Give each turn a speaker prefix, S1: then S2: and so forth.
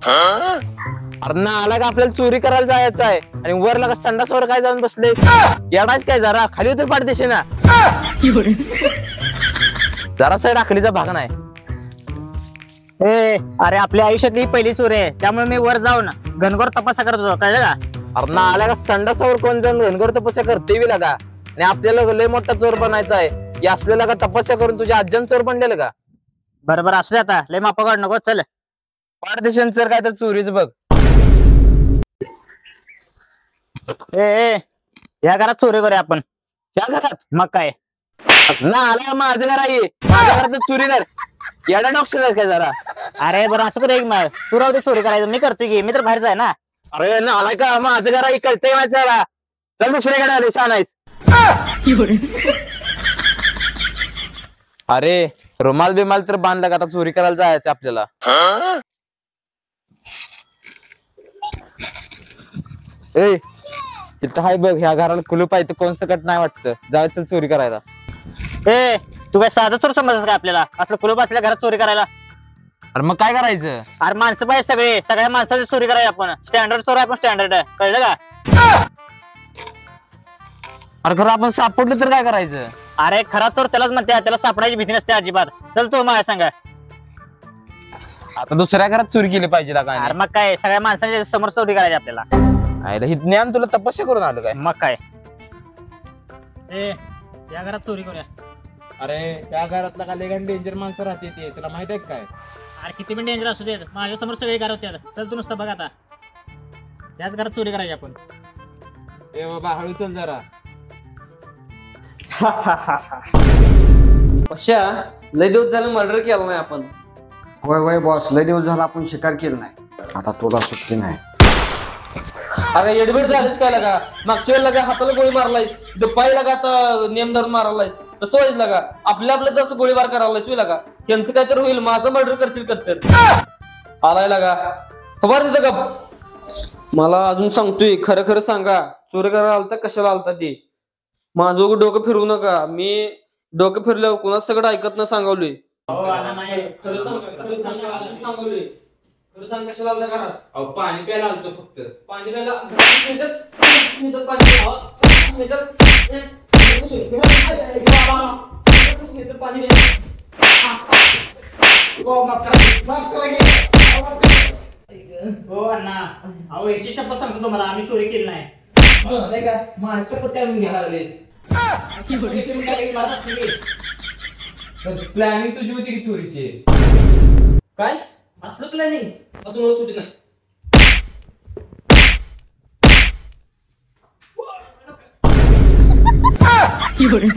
S1: अरे ना आला का आपल्याला चोरी करायला जायचं आहे आणि वर लागा संडासवर काय जाऊन बसले येडाच काय जरा खाली उतर पाडदेशे ना जरा साईड आखलीचा भाग नाही.
S2: अरे आपल्या आयुष्यातली पहिली चोरी आहे त्यामुळे मी वर जाऊन घनघोर तपासा करत होतो कळलं का.
S1: अरे ना आला का संडासावर कोण जाऊन घनघोर तपस्या करते बी लागा आणि आपल्याला लय मोठा चोर बनायचा आहे असलेला का तपस्या करून तुझ्या आज्यान चोर बनलेलं का.
S2: बरोबर असू दे आता लय मापा काढ नको चल
S1: पाडदेशान चोर काय तर चोरीच बघ.
S2: या घरात चोरी करूया आपण.
S1: त्या घरात
S2: मग काय
S1: ना आला माझं घर आहे माझ्या घरात चोरी कर येडा डॉक्टर काय जरा.
S2: अरे बरं असं कर मग तू राहू दे चोरी करायचं मी करतो की मी तर बाहेरच आहे ना.
S1: अरे ना आलाय का माझं घर आहे कळतंय माझ्याला चल दुसरीकडे आले छान आहेस. अरे रुमाल बिमाल तर बांधला का आता चोरी करायला जायचं आपल्याला. ए तिथं हाय बघ ह्या घराला कुलूप आहे तर कोण सकट नाही वाटतं जायचं चोरी करायला.
S2: तू काय साधा चोर समजस का आपल्याला असलं कुलूप असल्या घरात चोरी करायला.
S1: अरे मग काय करायचं.
S2: अरे माणसं पाहिजे सगळे सगळ्या माणसाची चोरी करायला आपण स्टँडर्ड चोर आपण स्टँडर्ड कळलं का.
S1: अरे खरं आपण सापडलं तर काय करायचं.
S2: अरे खरा चोर त्यालाच म्हणते त्याला सापडायची भीती नसते अजिबात. चल तू माझ्या सांगा
S1: आता दुसऱ्या घरात चोरी केली पाहिजे काय.
S2: अरे मग काय सगळ्या माणसांच्या समोर चोरी करायची आपल्याला.
S1: हे ज्ञान तुला तपस्या करून आलं काय.
S2: मग काय या घरात चोरी करूया.
S1: अरे त्या घरातला का लय डेंजर माणसं राहते ते तुला माहित आहे काय.
S2: अरे किती पण डेंजर असू देत माझ्या समोर सगळे घरात येतात. चल तू नुसतं बघ आता त्याच घरात चोरी करायची आपण.
S1: ए बाबा हळू चल जरा.
S3: अशा लय दिवस झालं मर्डर केलं नाही आपण.
S4: होय होय बॉस लय दिवस झाला आपण शिकार केला नाही आता तुला सुट्टी नाही.
S3: अरे एडमिट झालीस काय लगा मागच्या वेळेला लगा हाताला गोळी मारलायस पाय लगा आता नेम धरून मारलायस कसं व्हायचं लगा आपल्या जसं गोळीबार करायलायस लगा यांचं काय तर होईल माझं मर्डर करशील कत्तर आलाय लगा खबर तिथं गप. मला अजून सांगतोय खरं खरं सांगा चोरी करायला आलता कशाला आलता ते. माझं डोकं फिरवू नका मी डोकं फिरल्यावर कुणाच सगळं ऐकत न सांगवलोय. कशाला आलता घरात.
S1: पाणी प्यायला आलतो फक्त.
S3: पाणी प्यायला
S2: हो अण्णा अहो याची शपथ सांगतो तुम्हाला आम्ही चोरी केली नाही.
S1: प्लॅनिंग तुझी होती की चोरीची.
S3: काय असलं प्लॅनिंग तुम्हाला सुटी नाही.
S5: 有人。